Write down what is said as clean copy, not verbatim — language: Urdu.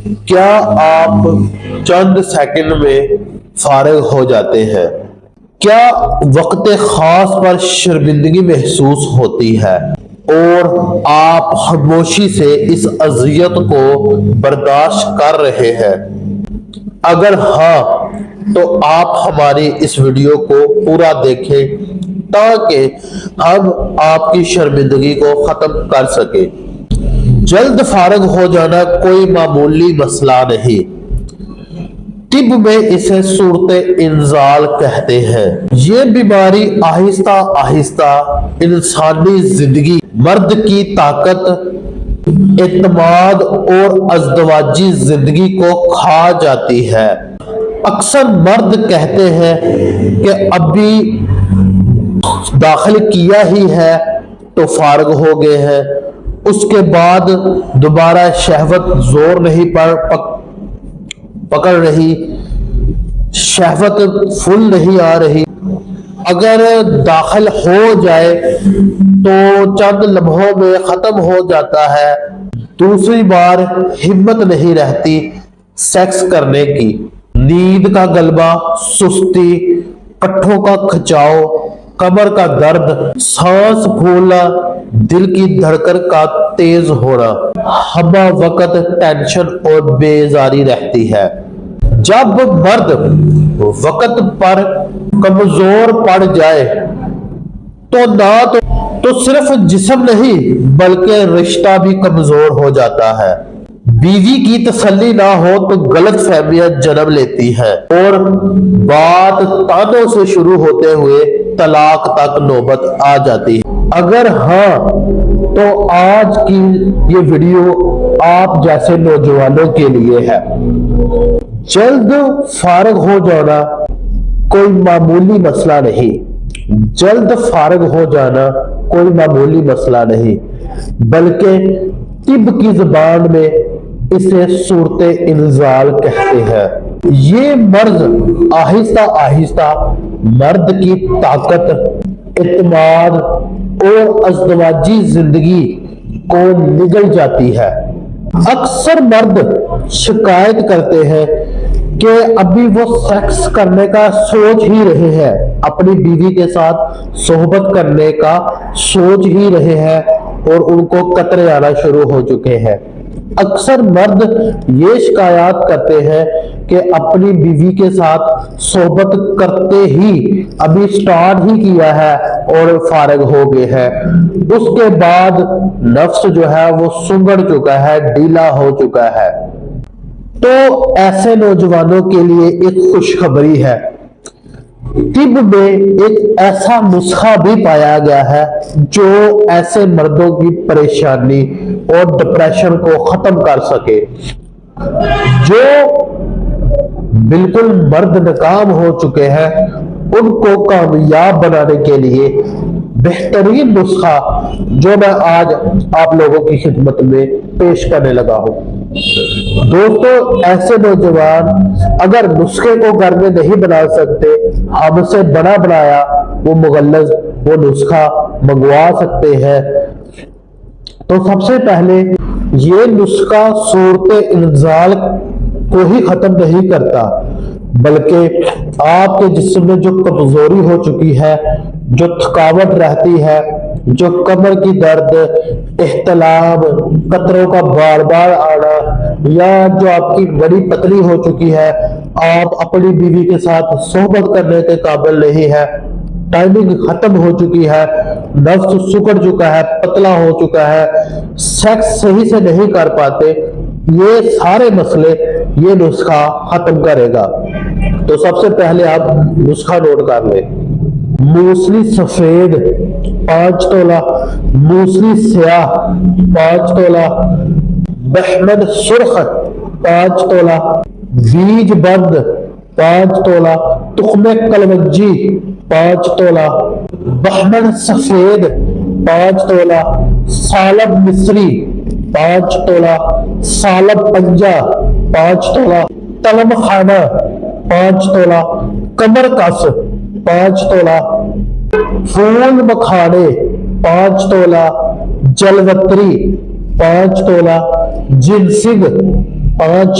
کیا آپ چند سیکنڈ میں فارغ ہو جاتے ہیں؟ کیا وقت خاص پر شرمندگی محسوس ہوتی ہے اور آپ خاموشی سے اس اذیت کو برداشت کر رہے ہیں؟ اگر ہاں تو آپ ہماری اس ویڈیو کو پورا دیکھیں تاکہ ہم آپ کی شرمندگی کو ختم کر سکیں۔ جلد فارغ ہو جانا کوئی معمولی مسئلہ نہیں، طب میں اسے صورت انزال کہتے ہیں۔ یہ بیماری آہستہ آہستہ انسانی زندگی، مرد کی طاقت، اعتماد اور ازدواجی زندگی کو کھا جاتی ہے۔ اکثر مرد کہتے ہیں کہ ابھی داخل کیا ہی ہے تو فارغ ہو گئے ہیں، اس کے بعد دوبارہ شہوت زور نہیں پکڑ رہی، شہوت فل نہیں آ رہی۔ اگر داخل ہو جائے تو چند لمحوں میں ختم ہو جاتا ہے، دوسری بار ہمت نہیں رہتی سیکس کرنے کی۔ نیند کا غلبہ، سستی، پٹھوں کا کھچاؤ، کمر کا درد، سانس پھولنا، دل کی دھڑکن کا تیز ہونا، ہمہ وقت ٹینشن اور بیزاری رہتی ہے۔ جب مرد وقت پر کمزور پڑ جائے تو نہ تو صرف جسم نہیں بلکہ رشتہ بھی کمزور ہو جاتا ہے۔ بیوی کی تسلی نہ ہو تو غلط فہمیاں جنم لیتی ہیں اور بات تانوں سے شروع ہوتے ہوئے طلاق تک نوبت آ جاتی ہے۔ اگر ہاں تو آج کی یہ ویڈیو آپ جیسے نوجوانوں کے لیے ہے۔ جلد فارغ ہو جانا کوئی معمولی مسئلہ نہیں، جلد فارغ ہو جانا کوئی معمولی مسئلہ نہیں بلکہ طب کی زبان میں اسے صورت انزال کہتے ہیں۔ یہ مرض آہستہ آہستہ مرد کی طاقت، اعتماد اور ازدواجی زندگی کو نگل جاتی ہے۔ اکثر مرد شکایت کرتے ہیں کہ ابھی وہ سیکس کرنے کا سوچ ہی رہے ہیں، اپنی بیوی کے ساتھ صحبت کرنے کا سوچ ہی رہے ہیں اور ان کو قطرے آنا شروع ہو چکے ہیں۔ اکثر مرد یہ شکایات کرتے ہیں کہ اپنی بیوی کے ساتھ صحبت کرتے ہی ابھی سٹارٹ ہی کیا ہے اور فارغ ہو گئے ہیں، اس کے بعد نفس جو ہے وہ سنگڑ چکا ہے، ڈھیلا ہو چکا ہے۔ تو ایسے نوجوانوں کے لیے ایک خوشخبری ہے، طب میں ایک ایسا نسخہ بھی پایا گیا ہے جو ایسے مردوں کی پریشانی اور ڈپریشن کو ختم کر سکے۔ جو بالکل مرد ناکام ہو چکے ہیں ان کو کامیاب بنانے کے لیے بہترین نسخہ جو میں آج آپ لوگوں کی خدمت میں پیش کرنے لگا ہوں۔ دوستو، ایسے نوجوان اگر نسخے کو گھر میں نہیں بنا سکتے، ہم سے بنا بنایا وہ مغلظ وہ نسخہ منگوا سکتے ہیں۔ تو سب سے پہلے یہ نسخہ صورت انزال کو ہی ختم نہیں کرتا بلکہ آپ کے جسم میں جو کمزوری ہو چکی ہے، جو تھکاوٹ رہتی ہے، جو کمر کی درد، احتلام، قطروں کا بار بار آنا، یا جو آپ کی بڑی پتلی ہو چکی ہے، آپ اپنی بیوی کے ساتھ صحبت کرنے کے قابل نہیں ہے، ٹائمنگ ختم ہو چکی ہے، نفس سکڑ چکا ہے، پتلا ہو چکا ہے، سیکس صحیح سے نہیں کر پاتے، یہ سارے مسئلے یہ نسخہ ختم کرے گا۔ تو سب سے پہلے آپ نسخہ نوٹ کر لیں۔ موسلی سفید 5 تولہ، موسلی سیاہ 5 تولہ، بہمن سرخ 5 تولہ، بیج بند 5 تولہ، تخم کلونجی 5 تولہ، بہمن سفید 5 تولہ، سالب مصری 5 تولہ، سالب پنجہ 5 تولہ، تلم خانہ 5 تولہ، کمر کس 5 تولہ، پھول مکھانے 5 تولہ، جلوتری 5 تولہ، جنسنگ 5